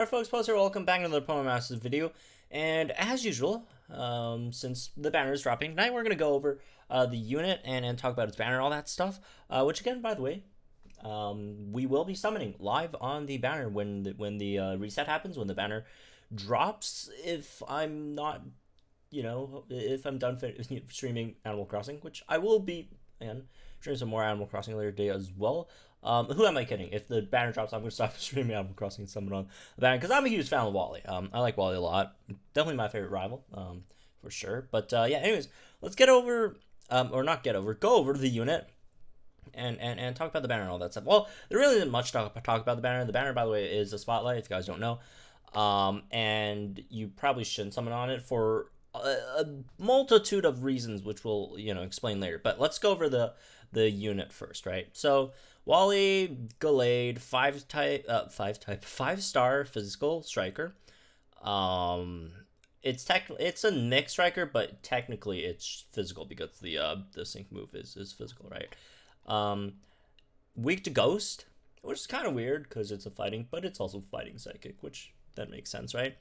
Alright folks, Post here, welcome back to another Pokemon Masters video, and as usual, since the banner is dropping, tonight we're going to go over the unit and talk about its banner and all that stuff, which again, by the way, we will be summoning live on the banner when the reset happens, when the banner drops, if I'm not, if I'm done streaming Animal Crossing, which I will be, and stream some more Animal Crossing later today as well. Who am I kidding? If the banner drops, I'm going to stop streaming Animal Crossing and summon on the banner, because I'm a huge fan of Wally. I like Wally a lot. Definitely my favorite rival, for sure. But, yeah, anyways, let's get over, or not get over, go over the unit and talk about the banner and all that stuff. Well, there really isn't much to talk about the banner. The banner, by the way, is a spotlight, if you guys don't know. And you probably shouldn't summon on it for a multitude of reasons, which we'll, explain later. But let's go over the unit first, right? So, Wally Gallade, 5-star physical striker. It's a mixed striker, but technically it's physical because the sync move is physical, right? Weak to ghost, which is kind of weird because it's a fighting, but it's also fighting psychic, which that makes sense, right?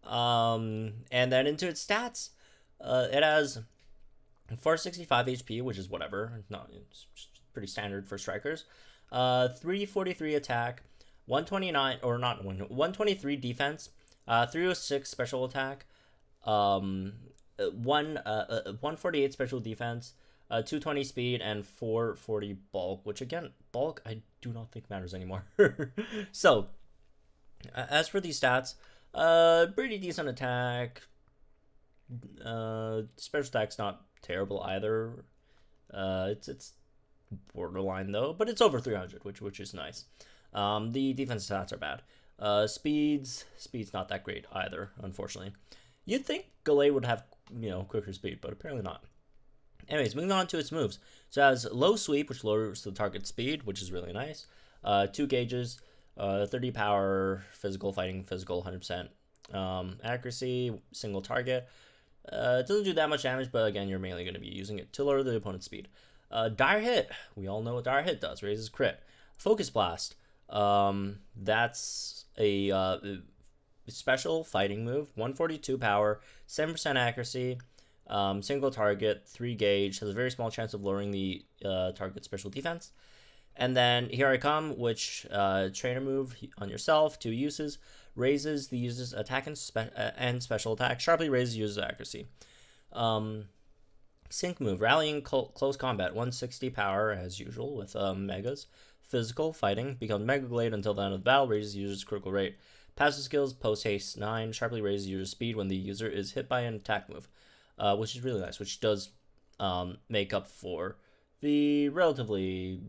And then into its stats, it has 465 HP, which is whatever. It's pretty standard for strikers. 343 attack, 129 or not 123 defense, 306 special attack, 148 special defense, 220 speed, and 440 bulk. Which again, bulk I do not think matters anymore. So, as for these stats, pretty decent attack. Special attack's not terrible either. It's borderline though, but it's over 300, which is nice. The defense stats are bad. Speed's not that great either, unfortunately. You'd think Gallade would have, quicker speed, but apparently not. Anyways, moving on to its moves. So it has low sweep, which lowers the target speed, which is really nice. 2 gauges, 30 power, physical, fighting, physical, 100%. Accuracy, single target. It doesn't do that much damage, but again, you're mainly going to be using it to lower the opponent's speed. Dire Hit. We all know what Dire Hit does. Raises crit. Focus Blast. That's a special fighting move. 142 power, 7% accuracy, single target, 3 gauge. Has a very small chance of lowering the target special defense. And then Here I Come, which trainer move on yourself. 2 uses. Raises the user's attack and special attack. Sharply raises user's accuracy. Sync move, Rallying Close Combat, 160 power as usual with Megas. Physical, fighting, becomes Mega Glade until the end of the battle, raises user's critical rate. Passive skills, Post Haste 9, sharply raises user's speed when the user is hit by an attack move, which is really nice, which does make up for the relatively,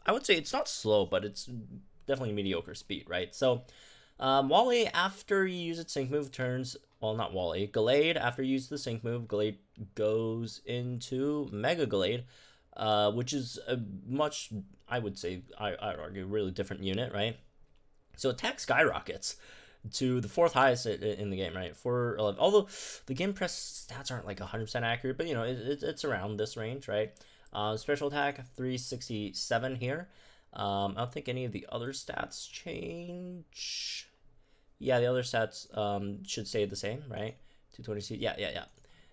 I would say it's not slow, but it's definitely mediocre speed, right? So, Wally, after you use its sync move, turns, well, not Wally, Gallade, after you use the sync move, Gallade goes into Mega Gallade, which is a much, I would say, I'd argue, really different unit, right? So attack skyrockets to the 4th highest in the game, right? 411. Although the game press stats aren't like 100% accurate, but it's around this range, right? Special attack 367 here. I don't think any of the other stats change. Yeah, the other stats should stay the same, right? 220. Yeah.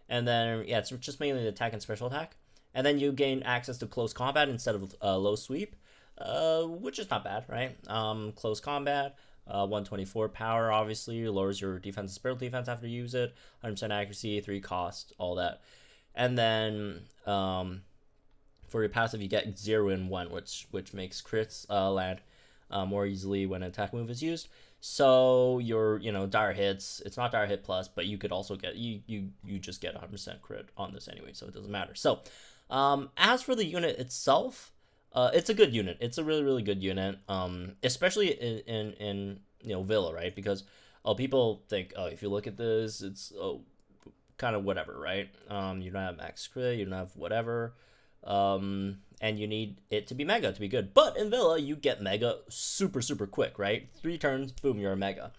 And then it's just mainly the attack and special attack. And then you gain access to close combat instead of low sweep, which is not bad, right? Close combat, 124 power, obviously lowers your defense and spiritual defense after you use it. 100% accuracy, 3 cost, all that. And then for your passive, you get 0 and 1, which makes crits land more easily when an attack move is used. So your dire hits, it's not dire hit plus, but you could also get you just get 100% crit on this anyway, so it doesn't matter. So as for the unit itself, it's a good unit. It's a really good unit, especially in Villa, right? Because people think, if you look at this, it's kind of whatever, right? You don't have max crit, you don't have whatever, and you need it to be mega to be good. But in Villa, you get mega super quick, right? 3 turns, boom, you're a mega,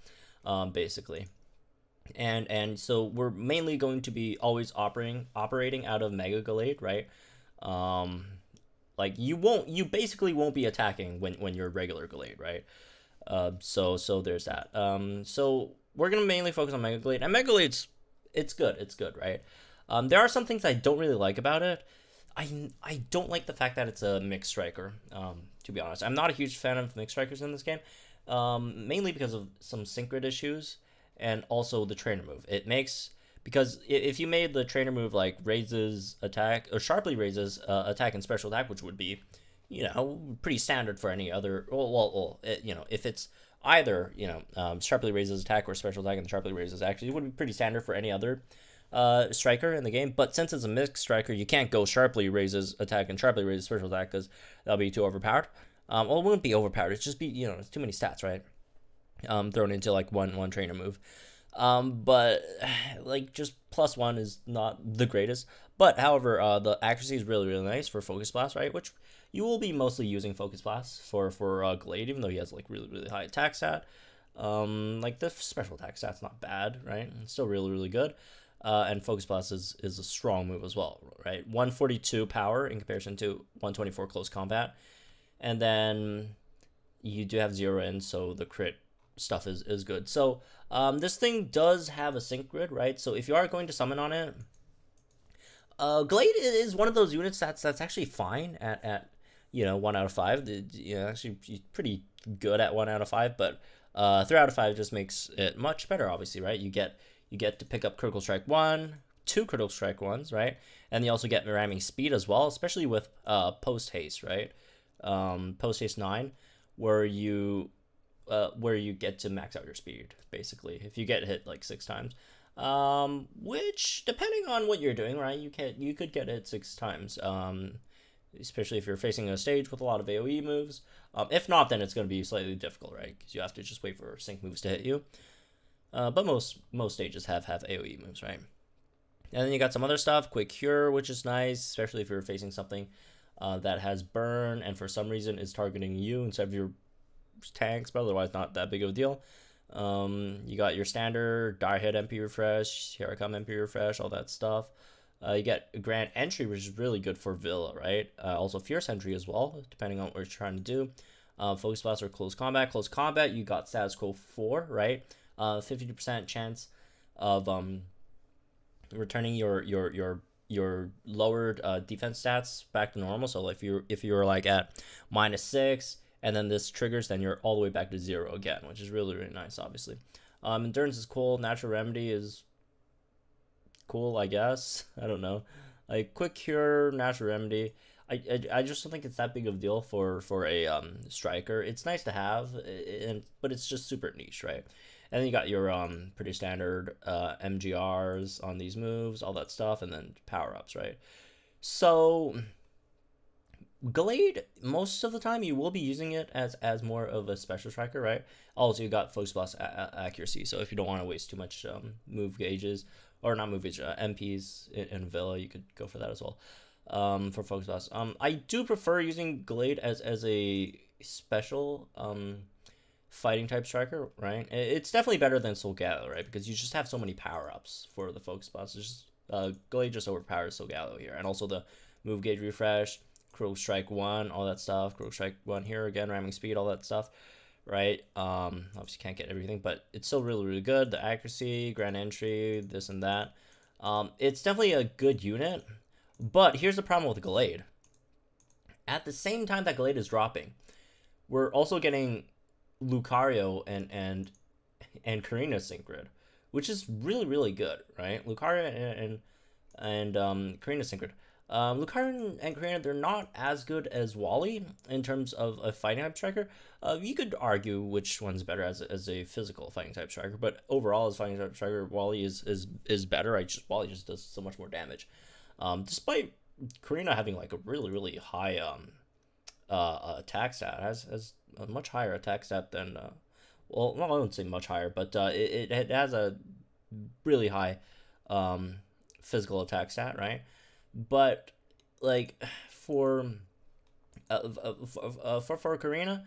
basically. And so we're mainly going to be always operating out of Mega Gallade, right? Like you basically won't be attacking when you're regular Gallade, right? So there's that. So we're gonna mainly focus on Mega Glade, and Mega Glade's it's good, right? There are some things I don't really like about it. I don't like the fact that it's a mixed striker. To be honest, I'm not a huge fan of mixed strikers in this game, mainly because of some synchro issues and also the trainer move. It makes because if you made the trainer move like raises attack or sharply raises attack and special attack, which would be, pretty standard for any other. If it's either sharply raises attack or special attack and sharply raises actually, it would be pretty standard for any other striker in the game. But since it's a mixed striker, you can't go sharply raises attack and sharply raises special attack because that'll be too overpowered. Well, it wouldn't be overpowered. It's just be it's too many stats, right? Thrown into like one trainer move. But like just +1 is not the greatest. But however, the accuracy is really nice for Focus Blast, right? Which you will be mostly using Focus Blast for Glade, even though he has like really high attack stat. Like the special attack stat's not bad, right? It's still really good. And Focus Blast is a strong move as well, right? 142 power in comparison to 124 close combat. And then you do have 0 in, so the crit stuff is good. So this thing does have a sync grid, right? So if you are going to summon on it, Glade is one of those units that's actually fine at 1 out of 5. Actually he's pretty good at 1 out of 5, but 3 out of 5 just makes it much better, obviously, right? You get to pick up Critical Strike 1, 2 Critical Strike 1s, right? And you also get ramming speed as well, especially with Post Haste, right? Post Haste 9, where you get to max out your speed, basically, if you get hit like 6 times. Which, depending on what you're doing, right, you could get hit 6 times, especially if you're facing a stage with a lot of AoE moves. If not, then it's going to be slightly difficult, right, because you have to just wait for sync moves to hit you. But most stages have AoE moves, right? And then you got some other stuff, Quick Cure, which is nice, especially if you're facing something that has burn and for some reason is targeting you instead of your tanks, but otherwise not that big of a deal. You got your standard Die Hit MP Refresh, Here I Come MP Refresh, all that stuff. You get Grand Entry, which is really good for Villa, right? Also Fierce Entry as well, depending on what you're trying to do. Focus Blast or Close Combat. Close Combat, you got Status Quo 4, right? 50% chance of returning your lowered defense stats back to normal. So if you're like at -6 and then this triggers, then you're all the way back to 0 again, which is really nice, obviously. Endurance is cool. Natural Remedy is cool, I guess. I don't know. Like Quick Cure, Natural Remedy. I just don't think it's that big of a deal for a striker. It's nice to have, but it's just super niche, right? And then you got your pretty standard MGRs on these moves, all that stuff, and then power-ups, right? So Gallade, most of the time you will be using it as more of a special striker, right? Also, you got Focus Blast accuracy, so if you don't want to waste too much move gauges, or not move gauges, MPs in Villa, you could go for that as well. For Focus Blast, I do prefer using Gallade as a special fighting type striker, right? It's definitely better than Solgallo, right? Because you just have so many power-ups for the Focus Blast. It's just Gallade just overpowers Solgallo here, and also the move gauge refresh, Critical Strike 1, all that stuff. Critical Strike 1 here again, ramming speed, all that stuff, right? Obviously can't get everything, but it's still really good. The accuracy, Grand Entry, this and that. It's definitely a good unit, but here's the problem with Gallade. At the same time that Gallade is dropping, we're also getting Lucario and Karina sync grid, which is really good, right? Lucario and Karina sync grid. Lucario and Karina, they're not as good as Wally in terms of a fighting type striker. You could argue which one's better as a physical fighting type striker, but overall as fighting type striker, Wally is better. Wally just does so much more damage. Despite Karina having like a really high attack stat, has a much higher attack stat than well, I wouldn't say much higher, but it has a really high physical attack stat, right? But like for Karina,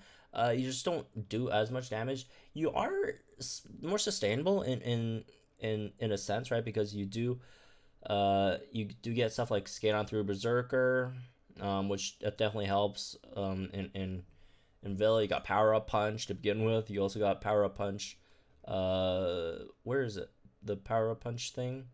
you just don't do as much damage. You are more sustainable in a sense, right? Because you do get stuff like Skate On Through Berserker, which definitely helps In Villa, you got Power Up Punch to begin with. You also got Power Up Punch. Where is it? The Power Up Punch thing?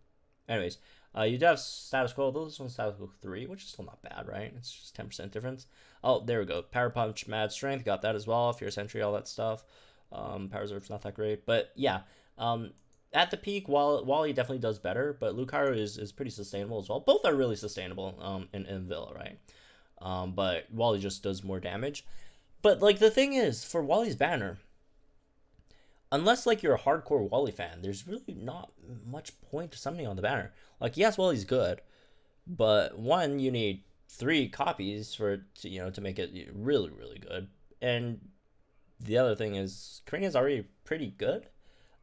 Anyways, you do have Status Quo. This one's Status Quo 3, which is still not bad, right? It's just 10% difference. Oh, there we go. Power Punch, Mad Strength. Got that as well. Fierce Entry, all that stuff. Power Reserve's not that great. But yeah, at the peak, Wally definitely does better, but Lucario is pretty sustainable as well. Both are really sustainable in Villa, right? But Wally just does more damage. But like the thing is, for Wally's banner, unless like you're a hardcore Wally fan, there's really not much point to summoning on the banner. Like yes, Wally's good, but one, you need 3 copies for it to make it really really good, and the other thing is Karina's already pretty good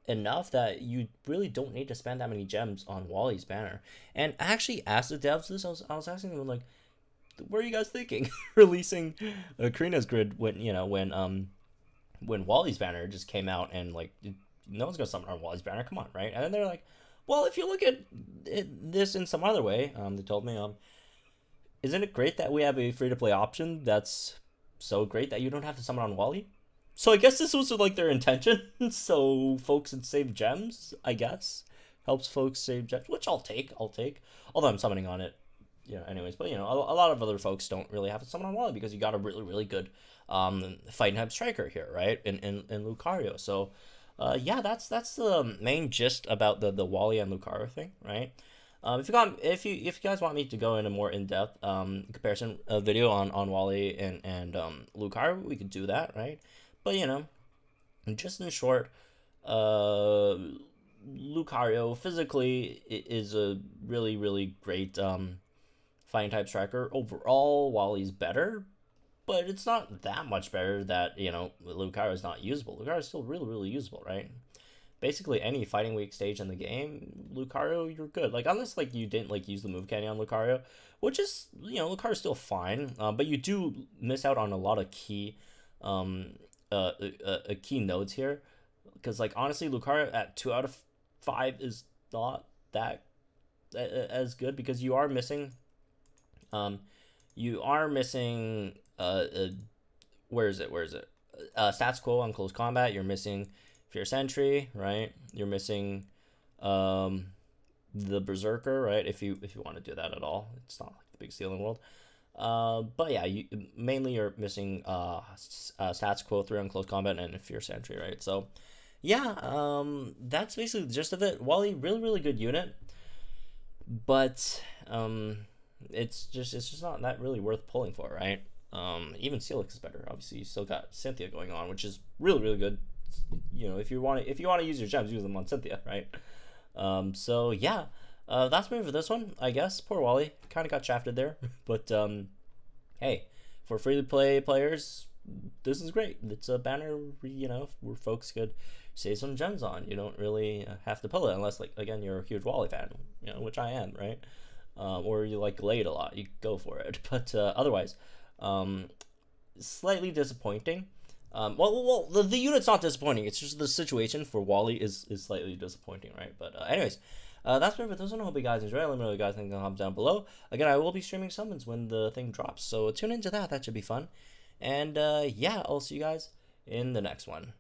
enough that you really don't need to spend that many gems on Wally's banner. And I actually asked the devs this. I was asking them like, what are you guys thinking releasing Karina's grid when Wally's banner just came out, and like no one's gonna summon on Wally's banner, come on, right? And then they're like, well, if you look at this in some other way, they told me, isn't it great that we have a free-to-play option that's so great that you don't have to summon on Wally? So I guess this was like their intention, so folks would save gems, I guess. Helps folks save gems, which I'll take. Although I'm summoning on it, anyways. But, a lot of other folks don't really have to summon on Wally because you got a really, really good fighting type striker here, right? In Lucario. So, yeah, that's the main gist about the Wally and Lucario thing, right? If you guys want me to go into more in-depth comparison video on Wally and Lucario, we could do that, right? But just in short, Lucario physically is a really really great fighting type striker overall. Wally's better, but it's not that much better that Lucario is not usable. Lucario is still really really usable, right? Basically any fighting weak stage in the game, Lucario, you're good. Like unless like you didn't like use the move candy on Lucario, which is Lucario's still fine, but you do miss out on a lot of key key nodes here, because like honestly Lucario at 2 out of 5 is not that as good, because you are missing where is it stats quo on close combat. You're missing Fierce Entry, right? You're missing the Berserker, right? If you want to do that at all, it's not like the biggest deal in the world. But yeah, you're missing stats quo 3 on close combat and a Fierce Entry, right? So yeah, that's basically the gist of it. Wally, really really good unit, but it's just not that really worth pulling for, right? Even Celix is better. Obviously you still got Cynthia going on, which is really really good. If you want to use your gems, use them on Cynthia, right? So yeah, that's me for this one, I guess. Poor Wally, kind of got shafted there, but hey, for free to play players, this is great. It's a banner, where folks could save some gems on. You don't really have to pull it unless, like, again, you're a huge Wally fan, which I am, right? Or you like Gallade a lot, you go for it. But otherwise, slightly disappointing. Well, the unit's not disappointing. It's just the situation for Wally is slightly disappointing, right? But anyways, that's it for this one. I hope you guys enjoy. Let me know what you guys think in the comments down below. Again, I will be streaming summons when the thing drops, so tune into that. That should be fun. And yeah, I'll see you guys in the next one.